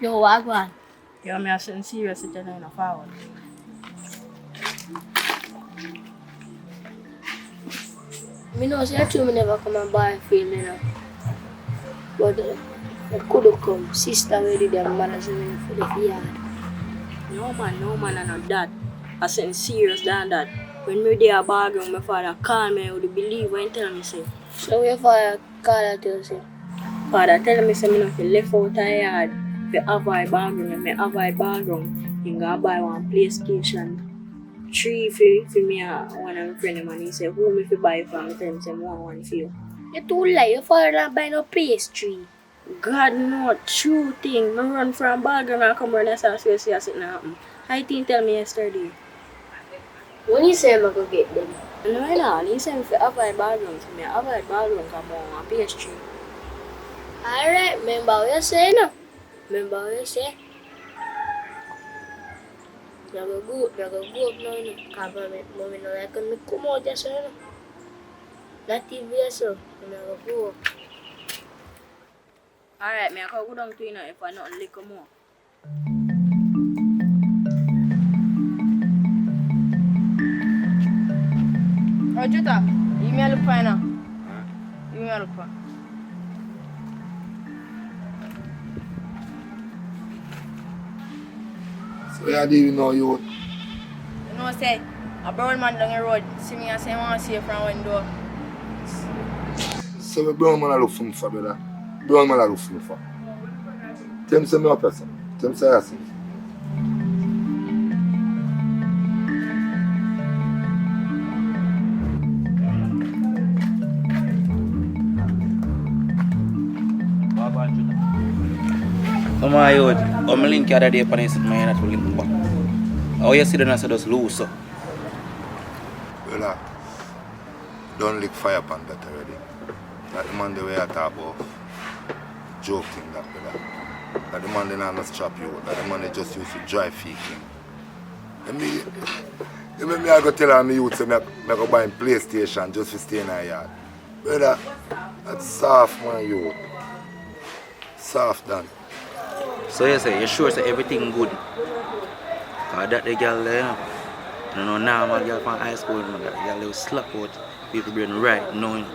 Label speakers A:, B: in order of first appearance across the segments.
A: Yo, Wagwan.
B: Yo, me are something serious to tell you forward.
A: Me know say true me never come and buy a field, you know. But I could come. Sister already there, mother say me for the yard.
B: No man, I not that. I something serious than that. When me there bargain, my father call me, I would believe when he tell me say.
A: So your father call her to you say?
B: Father tell me say me not fi left out a yard to avoid bargain. When me avoid bargain, he gonna buy one PlayStation 3 for me and one of my friend and he say who me fi buy from? I tell him say I want one for you.
A: You too lie, your father not buy no PS3.
B: God no true thing. Me run from bargain and come run and say something happen. I think tell me yesterday.
A: When you say I'm gonna get them?
B: No, he said me fi avoid bargain. So me avoid bargain come on one PS3.
A: Alright, remember what you say no? Remember what you say? You go up now, you know. Because mommy no like when me come out just so, you know. Not even so, you go up.
B: Alright, me I can go down to you now if I not lick more.
C: Oh, Jutta, you may look fine now. You may look fine.
D: So you do you know you?
C: You know, say, a brown man down the road, see me and say, I want to see you from window.
D: So the brown man I look for me for, brother. Brown man I look for me for. Tell him say me a person. Tell him say I see.
E: Come on, youth. I'm link the other day upon this man that will link back. How you see the nurse just loose so?
D: Brother, don't lick fire upon that already. That the man the way I talk about joke thing that, brother. That the man they not strap you. That the man they just used to drive faking. And me I go tell her me youth say me go buy him PlayStation just to stay in her yard. Brother, that's soft man you. Soft done.
E: So you say, you sure say everything good? Cause that the girl there, you know, normal girl from high school, you know, that girl will slap out, people being right, knowing.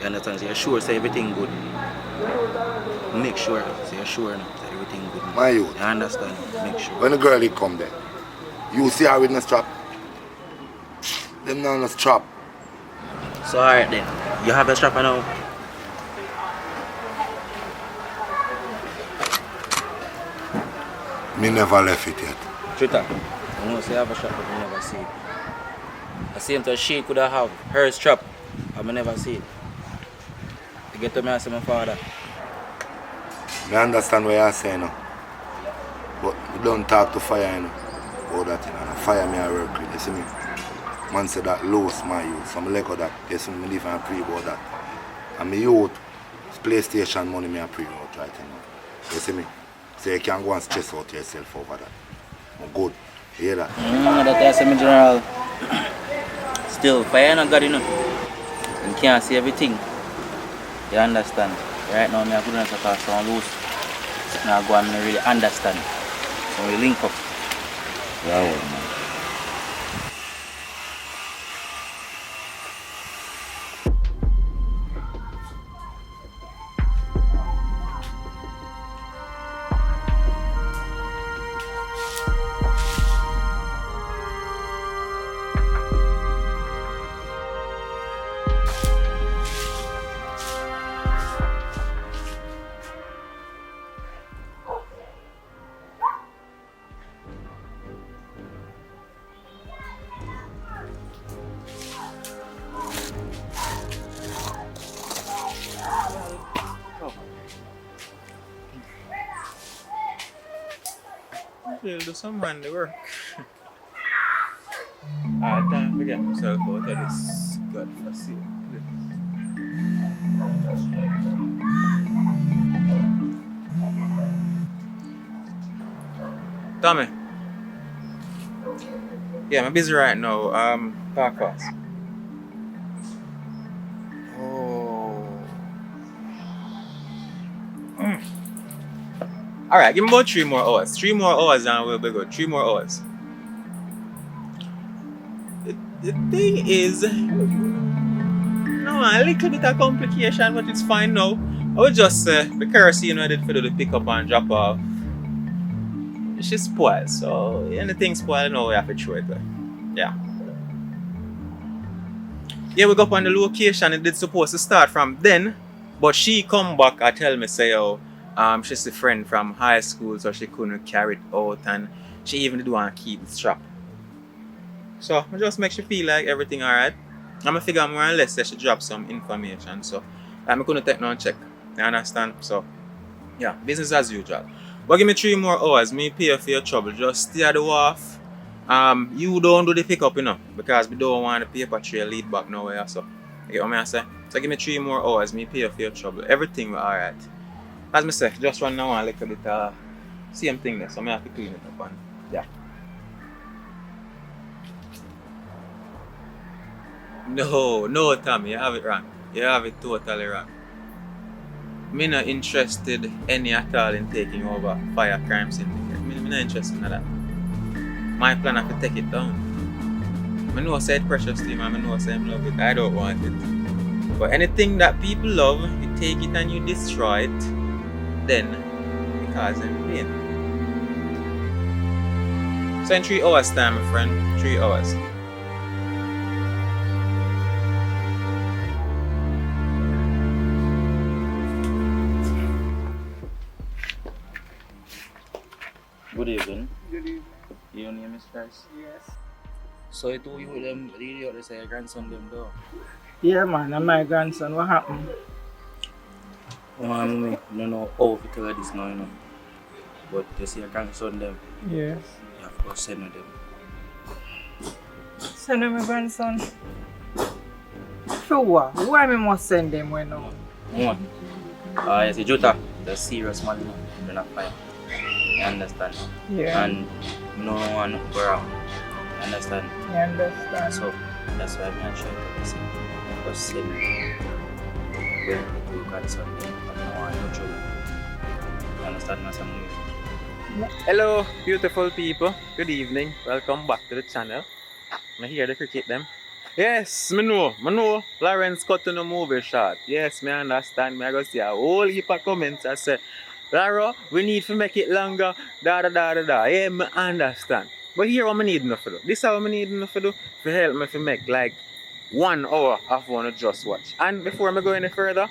E: You understand? So you sure say everything good? Make sure, say you sure now, say everything good.
D: My youth.
E: You understand? Make sure.
D: When the girl they come there, you see her with no strap. Them not no strap.
E: So alright then, you have a strapper now?
D: Me never left it yet.
E: Trita, you know, say I have a strap but I never see it. The same time she could have her strap, but I never see it. You get to me and say my father.
D: I understand what you're saying now. But you don't talk to fire, you know. All that, you know. Fire me I work with, you see me? Man said that lost my youth. So I like that. You see me live and pray about that. And my youth, PlayStation money me I pray about right now. You see me? So you can go and stress out yourself over that. I'm good. You hear that?
E: That's me general. Still, fire not God, you know. You can't see everything. You understand? Right now, I'm good enough to talk someone loose. Now go and really understand. So we link up. Yeah, well, man.
F: He'll do some handy work. I can't forget myself out of this godforsaken place. Tommy. Yeah, I'm busy right now. Park fast. Oh. Alright, give me about 3 more hours. 3 more hours and we'll be good. 3 more hours. The thing is, no, a little bit of complication, but it's fine now. I would just say the kerosene I did for the pick up and drop off. She spoiled, so anything spoiled now we have to throw it away. Yeah. Yeah, we go up on the location. It did supposed to start from then, but she come back and tell me say she's a friend from high school, so she couldn't carry it out, and she even did want to keep the strap. So it just makes you feel like everything alright. I'm gonna figure more or less that she drop some information, so I'm gonna take no check. You understand? So yeah, business as usual. But give me 3 more hours, me pay for your trouble. Just stay at the wharf. You don't do the pickup, because we don't want the paper trail lead back nowhere. So you get what I say? So give me 3 more hours, me pay for your trouble. Everything will alright. As I said, just run now and look a bit same thing there, so I have to clean it up and yeah. No, Tommy, you have it wrong. You have it totally wrong. Me not interested any at all in taking over fire crime syndicate. Me not interested in that. My plan is to take it down. I know I said precious to him and I know I said I love it. I don't want it. But anything that people love, you take it and you destroy it, then it causes them pain. So in 3 hours time, my friend, 3 hours.
E: Good evening.
G: Good evening.
E: Your name is Price?
G: Yes.
E: So it you them really they say your grandson them though?
G: Yeah, man, and my grandson, what happened?
E: Me no know how to tell this now, But you see your grandson them,
G: Yes.
E: you have to send them.
G: Send him my grandson. For what? Why me must send them when now?
E: One. You see Jota, the serious man, you're not fine. You understand?
G: Yeah.
E: And no one around. You understand?
G: You understand?
E: So that's why I'm trying to listen. Because send well you grandson them, but no one no trouble. You understand what I'm saying?
F: Hello, beautiful people. Good evening. Welcome back to the channel. I hear the cricket them. Yes, I know. Lawrence cut to the movie shot. Yes, I understand. I go see a whole heap of comments that say, Lara, we need to make it longer. Da. Yeah, I understand. But here what I need enough to do. This is what I need enough to do to help me to make like 1 hour of one to just watch. And before I go any further,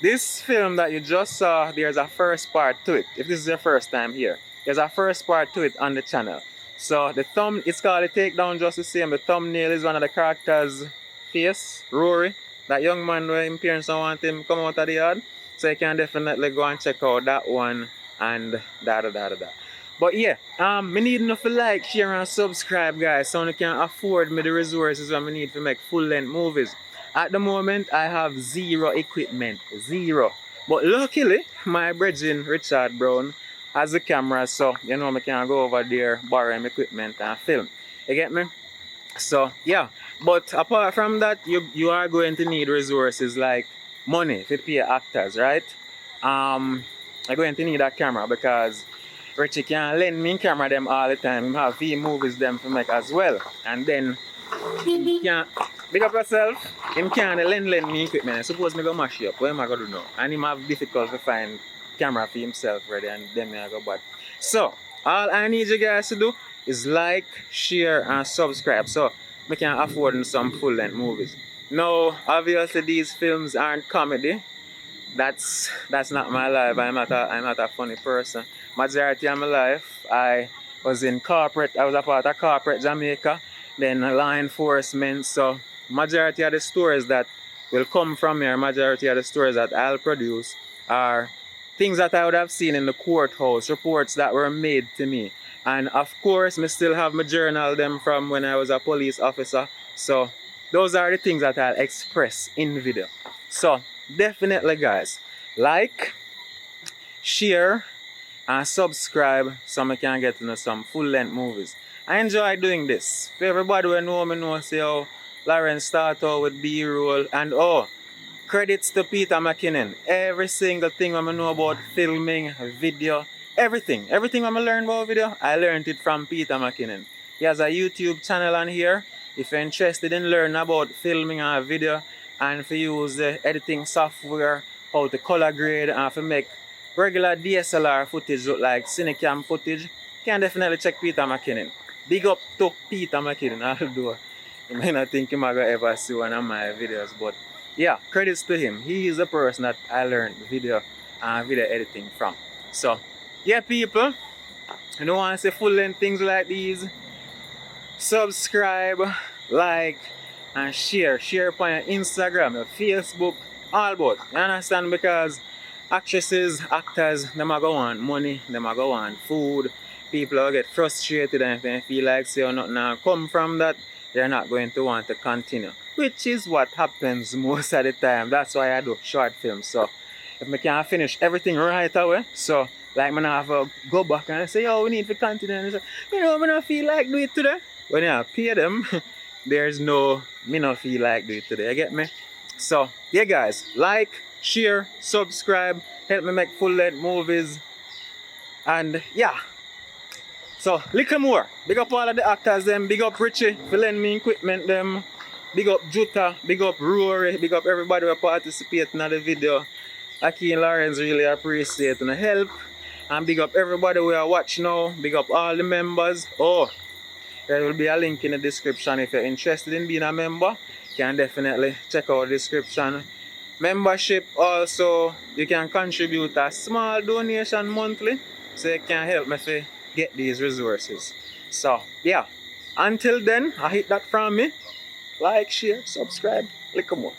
F: this film that you just saw, there's a first part to it. If this is your first time here, there's a first part to it on the channel. So the it's called the Takedown just the same. The thumbnail is one of the characters' face, Rory. That young man where his parents don't want him come out of the yard. So you can definitely go and check out that one and da. But yeah, me need enough to like, share and subscribe, guys, so you can afford me the resources that I need to make full-length movies. At the moment, I have 0 equipment, 0. But luckily, my brethren, Richard Brown, has the camera, so you know I can go over there, borrow him equipment and film. You get me? So yeah, but apart from that, you are going to need resources like money to pay actors, right? I'm going to need a camera because Richie can lend me camera them all the time. He have few movies them to make as well. And then he can big up yourself, him can lend me equipment. I suppose me go mash up. What am I gonna do now? And him have difficult to find camera for himself ready and then I go bad. So all I need you guys to do is like, share and subscribe so we can afford some full-length movies. Now obviously these films aren't comedy. That's not my life. I'm not a funny person. Majority of my life I was in corporate. I was a part of corporate Jamaica, then law enforcement. So majority of the stories that will come from here, majority of the stories that I'll produce are things that I would have seen in the courthouse, reports that were made to me. And of course, I still have my journal them from when I was a police officer. So those are the things that I'll express in video. So definitely guys, like, share and subscribe so I can get into some full-length movies. I enjoy doing this. For everybody who know me know say how Lawrence started out with B-roll and credits to Peter McKinnon. Every single thing I know about filming, video, everything when I learned about video, I learned it from Peter McKinnon. He has a YouTube channel on here. If you're interested in learning about filming a video and to use the editing software, how to color grade and to make regular DSLR footage look like Cinecam footage, you can definitely check Peter McKinnon. Big up to Peter McKinnon, although you might not think you might ever see one of my videos, but yeah, credits to him. He is the person that I learned video and video editing from. So yeah, people, you don't want to see full-length things like these, subscribe, like, and share. Share upon your Instagram, your Facebook, all about. You understand? Because actresses, actors, them are go want money, them are go want food. People will get frustrated, and if they feel like say or nothing come from that, they're not going to want to continue. Which is what happens most of the time. That's why I do short films. So if I can't finish everything right away, so like I have to go back and say, oh, we need to continue. And say, you know, I don't feel like do it today. When I pay them, there's no, me not feel like do it today. You get me? So yeah, guys, like, share, subscribe, help me make full-length movies, and yeah. So little more. Big up all of the actors them. Big up Richie for lending me equipment them. Big up Jutta. Big up Rory. Big up everybody who participated in the video. Ackeen and Lawrence really appreciate the help. And big up everybody who are watching now. Big up all the members. Oh, there will be a link in the description if you're interested in being a member. You can definitely check out the description. Membership also, you can contribute a small donation monthly, so you can help me to get these resources. So yeah, until then, I hit that from me. Like, share, subscribe, click more.